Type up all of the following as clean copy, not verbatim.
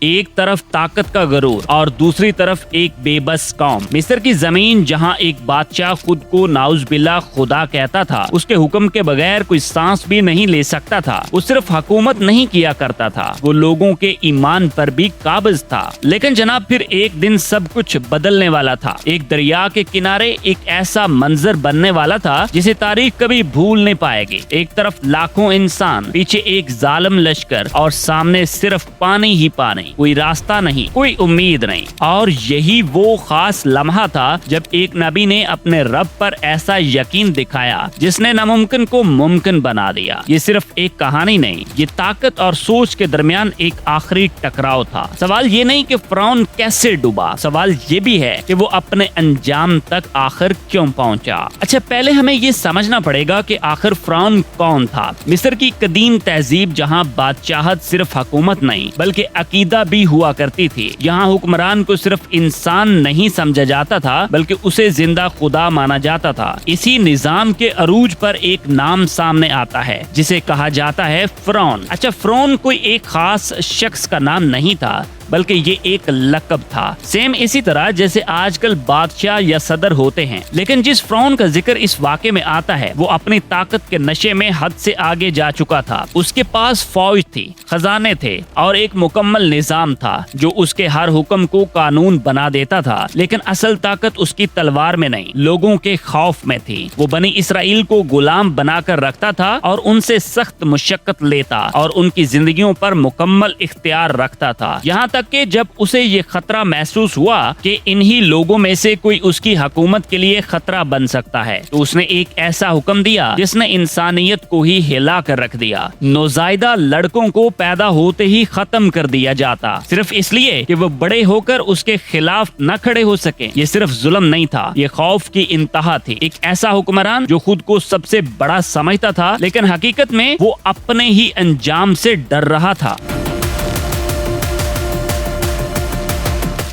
ایک طرف طاقت کا غرور اور دوسری طرف ایک بے بس قوم۔ مصر کی زمین جہاں ایک بادشاہ خود کو نعوذ باللہ خدا کہتا تھا، اس کے حکم کے بغیر کوئی سانس بھی نہیں لے سکتا تھا، وہ صرف حکومت نہیں کیا کرتا تھا، وہ لوگوں کے ایمان پر بھی قابض تھا۔ لیکن جناب پھر ایک دن سب کچھ بدلنے والا تھا۔ ایک دریا کے کنارے ایک ایسا منظر بننے والا تھا جسے تاریخ کبھی بھول نہیں پائے گی۔ ایک طرف لاکھوں انسان، پیچھے ایک ظالم لشکر اور سامنے صرف پانی ہی پانی، کوئی راستہ نہیں، کوئی امید نہیں۔ اور یہی وہ خاص لمحہ تھا جب ایک نبی نے اپنے رب پر ایسا یقین دکھایا جس نے ناممکن کو ممکن بنا دیا۔ یہ صرف ایک کہانی نہیں، یہ طاقت اور سوچ کے درمیان ایک آخری ٹکراؤ تھا۔ سوال یہ نہیں کہ فرعون کیسے ڈوبا، سوال یہ بھی ہے کہ وہ اپنے انجام تک آخر کیوں پہنچا۔ اچھا، پہلے ہمیں یہ سمجھنا پڑے گا کہ آخر فرعون کون تھا۔ مصر کی قدیم تہذیب جہاں بادشاہت صرف حکومت نہیں بلکہ عقیدہ بھی ہوا کرتی تھی، یہاں حکمران کو صرف انسان نہیں سمجھا جاتا تھا بلکہ اسے زندہ خدا مانا جاتا تھا۔ اسی نظام کے عروج پر ایک نام سامنے آتا ہے جسے کہا جاتا ہے فرعون۔ اچھا، فرعون کوئی ایک خاص شخص کا نام نہیں تھا بلکہ یہ ایک لقب تھا، سیم اسی طرح جیسے آج کل بادشاہ یا صدر ہوتے ہیں۔ لیکن جس فرعون کا ذکر اس واقعے میں آتا ہے وہ اپنی طاقت کے نشے میں حد سے آگے جا چکا تھا۔ اس کے پاس فوج تھی، خزانے تھے اور ایک مکمل نظام تھا جو اس کے ہر حکم کو قانون بنا دیتا تھا۔ لیکن اصل طاقت اس کی تلوار میں نہیں، لوگوں کے خوف میں تھی۔ وہ بنی اسرائیل کو غلام بنا کر رکھتا تھا اور ان سے سخت مشقت لیتا اور ان کی زندگیوں پر مکمل اختیار رکھتا تھا، یہاں تک کہ جب اسے یہ خطرہ محسوس ہوا کہ انہی لوگوں میں سے کوئی اس کی حکومت کے لیے خطرہ بن سکتا ہے تو اس نے ایک ایسا حکم دیا جس نے انسانیت کو ہی ہلا کر رکھ دیا۔ نوزائیدہ لڑکوں کو پیدا ہوتے ہی ختم کر دیا جاتا، صرف اس لیے کہ وہ بڑے ہو کر اس کے خلاف نہ کھڑے ہو سکیں۔ یہ صرف ظلم نہیں تھا، یہ خوف کی انتہا تھی۔ ایک ایسا حکمران جو خود کو سب سے بڑا سمجھتا تھا لیکن حقیقت میں وہ اپنے ہی انجام سے ڈر رہا تھا۔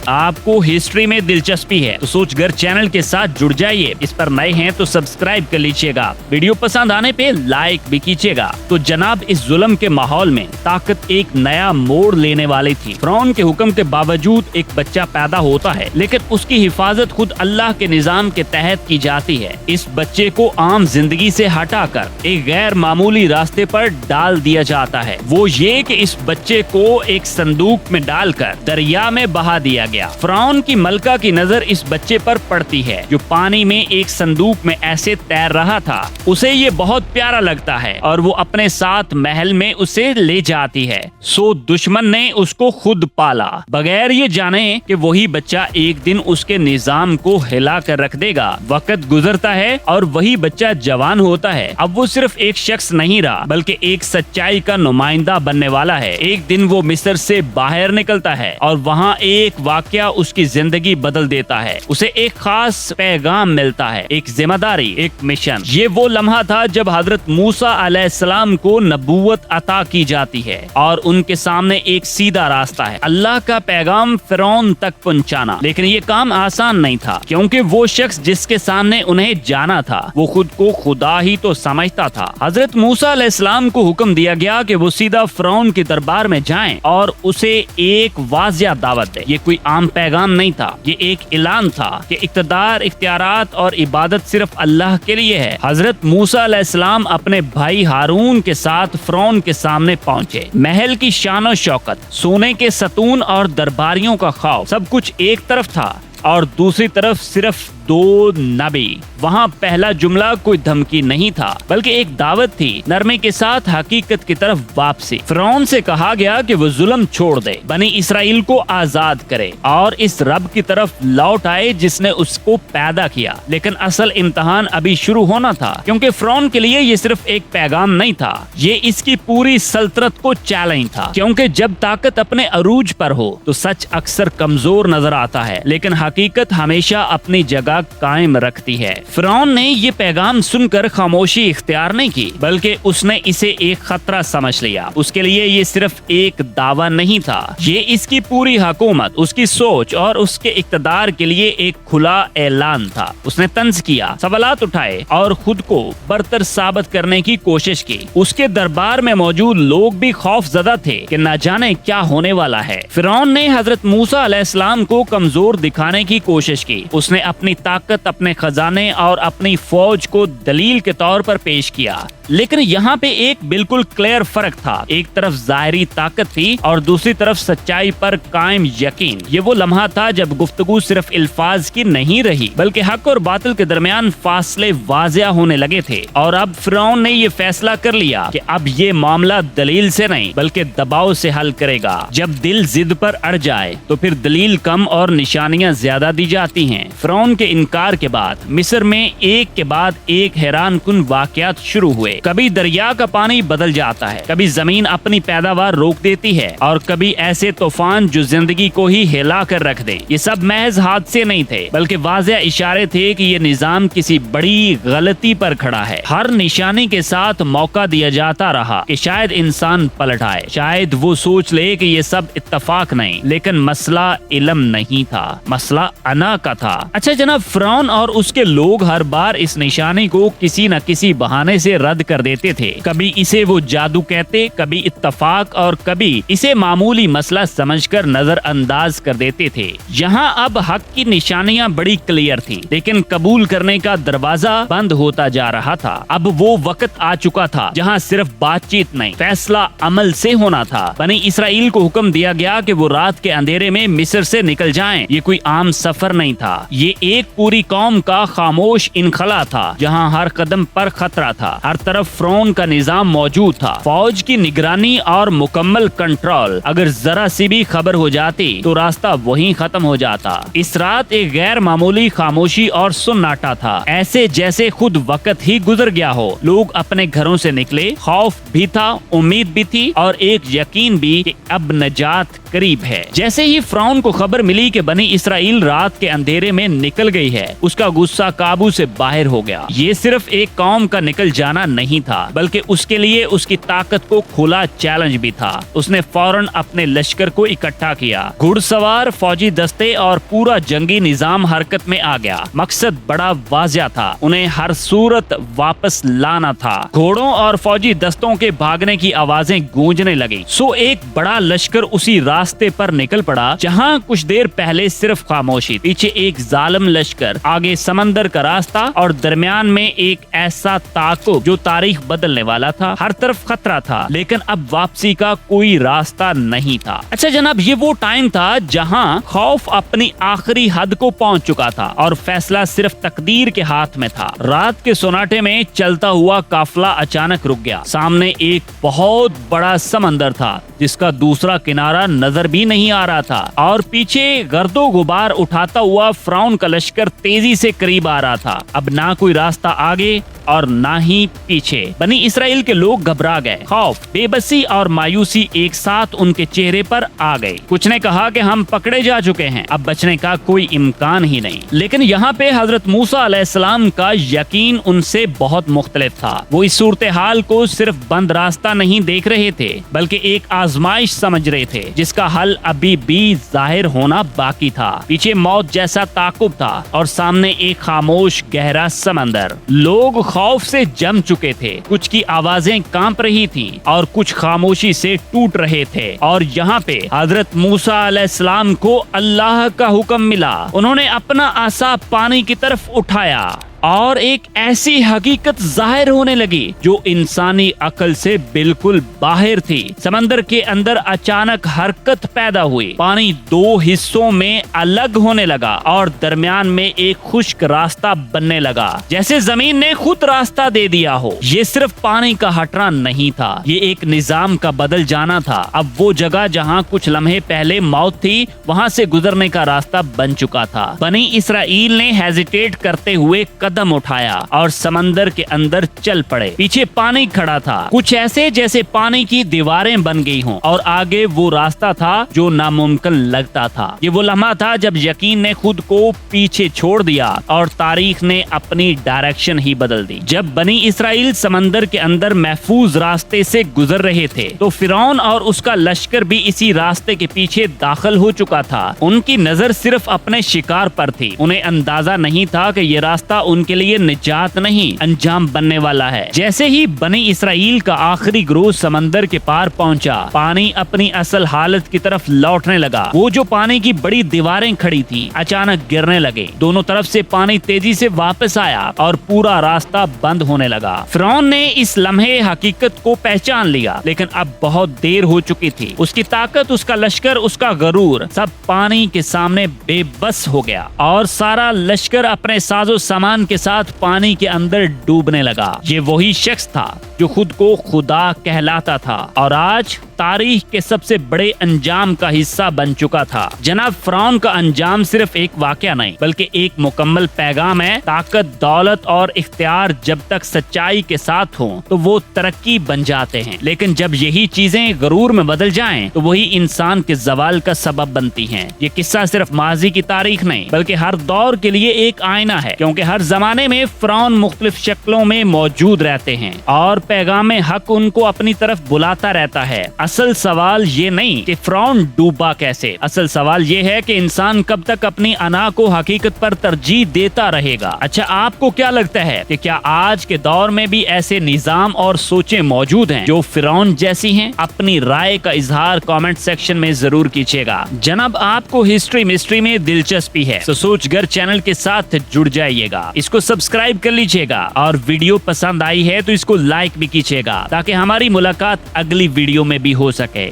آپ کو ہسٹری میں دلچسپی ہے تو سوچ گر چینل کے ساتھ جڑ جائیے، اس پر نئے ہیں تو سبسکرائب کر لیجیے گا، ویڈیو پسند آنے پہ لائک بھی کیجیے گا۔ تو جناب اس ظلم کے ماحول میں طاقت ایک نیا موڑ لینے والی تھی۔ فرعون کے حکم کے باوجود ایک بچہ پیدا ہوتا ہے لیکن اس کی حفاظت خود اللہ کے نظام کے تحت کی جاتی ہے۔ اس بچے کو عام زندگی سے ہٹا کر ایک غیر معمولی راستے پر ڈال دیا جاتا ہے، وہ یہ کہ اس بچے کو ایک صندوق میں ڈال کر دریا میں بہا دیا گیا۔ فرعون کی ملکہ کی نظر اس بچے پر پڑتی ہے جو پانی میں ایک صندوق میں ایسے تیر رہا تھا۔ اسے یہ بہت پیارا لگتا ہے اور وہ اپنے ساتھ محل میں اسے لے جاتی ہے۔ سو دشمن نے اس کو خود پالا بغیر یہ جانے کہ وہی بچہ ایک دن اس کے نظام کو ہلا کر رکھ دے گا۔ وقت گزرتا ہے اور وہی بچہ جوان ہوتا ہے۔ اب وہ صرف ایک شخص نہیں رہا بلکہ ایک سچائی کا نمائندہ بننے والا ہے۔ ایک دن وہ مصر سے باہر نکلتا ہے اور وہاں ایک واقعہ اس کی زندگی بدل دیتا ہے۔ اسے ایک خاص پیغام ملتا ہے، ایک ذمہ داری، ایک مشن۔ یہ وہ لمحہ تھا جب حضرت موسیٰ علیہ السلام کو نبوت عطا کی جاتی ہے اور ان کے سامنے ایک سیدھا راستہ ہے، اللہ کا پیغام فرعون تک پہنچانا۔ لیکن یہ کام آسان نہیں تھا کیونکہ وہ شخص جس کے سامنے انہیں جانا تھا وہ خود کو خدا ہی تو سمجھتا تھا۔ حضرت موسیٰ علیہ السلام کو حکم دیا گیا کہ وہ سیدھا فرعون کے دربار میں جائیں اور اسے ایک واضح دعوت دے۔ یہ کوئی عام پیغام نہیں تھا، یہ ایک اعلان تھا کہ اقتدار، اختیارات اور عبادت صرف اللہ کے لیے ہے۔ حضرت موسیٰ علیہ السلام اپنے بھائی ہارون کے ساتھ فرعون کے سامنے پہنچے۔ محل کی شان و شوکت، سونے کے ستون اور درباریوں کا خوف، سب کچھ ایک طرف تھا اور دوسری طرف صرف دو نبی۔ وہاں پہلا جملہ کوئی دھمکی نہیں تھا بلکہ ایک دعوت تھی، نرمی کے ساتھ حقیقت کی طرف واپسی۔ فرعون سے کہا گیا کہ وہ ظلم چھوڑ دے، بنی اسرائیل کو آزاد کرے اور اس رب کی طرف لوٹ آئے جس نے اس کو پیدا کیا۔ لیکن اصل امتحان ابھی شروع ہونا تھا کیونکہ فرعون کے لیے یہ صرف ایک پیغام نہیں تھا، یہ اس کی پوری سلطنت کو چیلنج تھا۔ کیونکہ جب طاقت اپنے عروج پر ہو تو سچ اکثر کمزور نظر آتا ہے لیکن حقیقت ہمیشہ اپنی جگہ कायम रखती है। फिरौन ने ये पैगाम सुनकर खामोशी इख्तियार नहीं की, बल्कि उसने इसे एक खतरा समझ लिया। उसके लिए ये सिर्फ एक दावा नहीं था, ये इसकी पूरी हुकूमत, उसकी सोच और उसके इक़्तिदार के लिए एक खुला ऐलान था। उसने तंज किया, सवालात उठाए और खुद को बरतर साबित करने की कोशिश की। उसके दरबार में मौजूद लोग भी खौफजदा थे कि न जाने क्या होने वाला है। फिरौन ने हजरत मूसा अलैहिस्सलाम को कमजोर दिखाने की कोशिश की। उसने अपनी ताकत, अपने खजाने और अपनी फौज को दलील के तौर पर पेश किया, लेकिन यहाँ पे एक बिल्कुल क्लियर फर्क था। एक तरफ जाहिरी ताकत थी और दूसरी तरफ सच्चाई पर कायम यकीन। ये वो लम्हा था जब गुफ्तगू सिर्फ अल्फाज की नहीं रही, बल्कि हक और बातिल के दरमियान फासले वाज़िया होने लगे थे। और अब फिरौन ने ये फैसला कर लिया कि अब ये मामला दलील से नहीं बल्कि दबाव से हल करेगा। जब दिल जिद पर अड़ जाए तो फिर दलील कम और निशानियां ज्यादा दी जाती हैं। फिरौन के इनकार के बाद मिस्र में एक के बाद एक हैरान कुन वाकयात शुरू हुए। कभी दरिया का पानी बदल जाता है, कभी जमीन अपनी पैदावार रोक देती है और कभी ऐसे तूफान जो जिंदगी को ही हिला कर रख दें। ये सब महज हादसे नहीं थे, बल्कि वाज़ेह इशारे थे कि ये निजाम किसी बड़ी गलती पर खड़ा है। हर निशानी के साथ मौका दिया जाता रहा कि शायद इंसान पलट आए, शायद वो सोच ले कि ये सब इत्तफाक नहीं, लेकिन मसला इल्म नहीं था, मसला अना का था। अच्छा जनाब, फिरौन और उसके लोग हर बार इस निशानी को किसी न किसी बहाने से रद्द कर देते थे। कभी इसे वो जादू कहते, कभी इत्तफाक और कभी इसे मामूली मसला समझकर नजरअंदाज कर देते थे। यहाँ अब हक की निशानियां बड़ी क्लियर थी, लेकिन कबूल करने का दरवाजा बंद होता जा रहा था। अब वो वक्त आ चुका था जहाँ सिर्फ बातचीत नहीं, फैसला अमल से होना था। बनी इसराइल को हुक्म दिया गया कि वो रात के अंधेरे में मिस्र से निकल जाएं। ये कोई आम सफर नहीं था, ये एक पूरी कौम का खामोश इनखला था जहाँ हर कदम पर खतरा था। हर तरफ फिरौन का निजाम मौजूद था, फौज की निगरानी और मुकम्मल कंट्रोल। अगर जरा सी भी खबर हो जाती तो रास्ता वहीं खत्म हो जाता। इस रात एक गैर मामूली खामोशी और सुन्नाटा था, ऐसे जैसे खुद वक्त ही गुजर गया हो। लोग अपने घरों से निकले, खौफ भी था, उम्मीद भी थी और एक यकीन भी कि अब नजात करीब है। जैसे ही फिरौन को खबर मिली कि बनी इसराइल रात के अंधेरे में निकल गई है, उसका गुस्सा काबू से बाहर हो गया। ये सिर्फ एक कौम का निकल जाना नहीं था, बल्कि उसके लिए उसकी ताकत को खुला चैलेंज भी था। उसने फौरन अपने लश्कर को इकट्ठा किया, घुड़सवार, फौजी दस्ते और पूरा जंगी निजाम हरकत में आ गया। मकसद बड़ा वाज़िह था, उन्हें हर सूरत वापस लाना था। घोड़ों और फौजी दस्तों के भागने की आवाजें गूंजने लगी। सो एक बड़ा लश्कर उसी रास्ते पर निकल पड़ा जहां कुछ देर पहले सिर्फ खामोशी। पीछे एक जालिम लश्कर, आगे समंदर का रास्ता और दरमियान में एक ऐसा ताकुब जो तारीख बदलने वाला था। हर तरफ खतरा था, लेकिन अब वापसी का कोई रास्ता नहीं था। अच्छा जनाब, ये वो टाइम था जहां खौफ अपनी आखिरी हद को पहुंच चुका था और फैसला सिर्फ तकदीर के हाथ में था। रात के सोनाटे में चलता हुआ काफिला अचानक रुक गया। सामने एक बहुत बड़ा समंदर था जिसका दूसरा किनारा नजर भी नहीं आ रहा था और पीछे गर्दो गुबार उठाता हुआ फिरौन का लश्कर तेजी से करीब आ रहा था। अब ना कोई रास्ता आगे और ना ही पीछे। बनी इसराइल के लोग घबरा गए। खौफ, बेबसी और मायूसी एक साथ उनके चेहरे पर आ गई। कुछ ने कहा कि हम पकड़े जा चुके हैं, अब बचने का कोई इम्कान ही नहीं। लेकिन यहाँ पे हजरत मूसा अलैहिस्सलाम का यकीन उनसे बहुत मुख्तलिफ था। वो इस सूरत हाल को सिर्फ बंद रास्ता नहीं देख रहे थे, बल्कि एक आजमाइश समझ रहे थे जिसका हल अभी भी जाहिर होना बाकी था। पीछे मौत जैसा ताकुब था और सामने एक खामोश गहरा समंदर। लोग खौफ से जम चुके थे, कुछ की आवाजें कांप रही थीं और कुछ खामोशी से टूट रहे थे। और यहाँ पे हजरत मूसा अलैहिस्सलाम को अल्लाह का हुक्म मिला। उन्होंने अपना आसा पानी की तरफ उठाया और एक ऐसी हकीकत जाहिर होने लगी जो इंसानी अकल से बिल्कुल बाहर थी। समंदर के अंदर अचानक हरकत पैदा हुई। पानी दो हिस्सों में अलग होने लगा और दरमियान में एक खुश्क रास्ता बनने लगा, जैसे जमीन ने खुद रास्ता दे दिया हो। ये सिर्फ पानी का हटना नहीं था, ये एक निजाम का बदल जाना था। अब वो जगह जहाँ कुछ लम्हे पहले मौत थी, वहाँ से गुजरने का रास्ता बन चुका था। बनी इसराइल ने हेजिटेट करते हुए कदम उठाया और समंदर के अंदर चल पड़े। पीछे पानी खड़ा था, कुछ ऐसे जैसे पानी की दीवारें बन गई हों, और आगे वो रास्ता था जो नामुमकिन लगता था। ये वो लम्हा था जब यकीन ने खुद को पीछे छोड़ दिया और तारीख ने अपनी डायरेक्शन ही बदल दी। जब बनी इसराइल समंदर के अंदर महफूज रास्ते से गुजर रहे थे तो फिरौन और उसका लश्कर भी इसी रास्ते के पीछे दाखिल हो चुका था। उनकी नजर सिर्फ अपने शिकार पर थी। उन्हें अंदाजा नहीं था कि ये रास्ता उनके लिए निजात नहीं, अंजाम बनने वाला है। जैसे ही बनी इसराइल का आखिरी ग्रोह समंदर के पार पहुंचा, पानी अपनी असल हालत की तरफ लौटने लगा। वो जो पानी की बड़ी दीवारें खड़ी थी अचानक गिरने लगे। दोनों तरफ से पानी तेजी से वापस आया और पूरा रास्ता बंद होने लगा। फिरौन ने इस लम्हे हकीकत को पहचान लिया, लेकिन अब बहुत देर हो चुकी थी। उसकी ताकत, उसका लश्कर, उसका गरूर सब पानी के सामने बेबस हो गया और सारा लश्कर अपने साजो सामान के साथ पानी के अंदर डूबने लगा। ये वही शख्स था जो खुद को खुदा कहलाता था और आज तारीख के सबसे बड़े अंजाम का हिस्सा बन चुका था। जनाब, फिरौन का अंजाम सिर्फ एक वाकया नहीं बल्कि एक मुकम्मल पैगाम है। ताकत, दौलत और इख्तियार जब तक सच्चाई के साथ हो तो वो तरक्की बन जाते हैं, लेकिन जब यही चीजें गरूर में बदल जाएं तो वही इंसान के जवाल का सबब बनती हैं। ये किस्सा सिर्फ माजी की तारीख नहीं बल्कि हर दौर के लिए एक आईना है, क्योंकि हर जमाने में फिरौन मुख्तलिफ शक्लों में मौजूद रहते हैं और पैगाम हक उनको अपनी तरफ बुलाता रहता है। असल सवाल ये नहीं कि फिरौन डूबा कैसे, असल सवाल ये है कि इंसान कब तक अपनी अना को हकीकत पर तरजीह देता रहेगा। अच्छा, आपको क्या लगता है कि क्या आज के दौर में भी ऐसे निजाम और सोचें मौजूद हैं जो फिरौन जैसी हैं? अपनी राय का इजहार कमेंट सेक्शन में जरूर कीजिएगा। जनाब, आपको हिस्ट्री मिस्ट्री में दिलचस्पी है तो सोचगर चैनल के साथ जुड़ जाइएगा। इसको सब्सक्राइब कर लीजिएगा और वीडियो पसंद आई है तो इसको लाइक भी कीजिएगा ताकि हमारी मुलाकात अगली वीडियो में भी हो सके।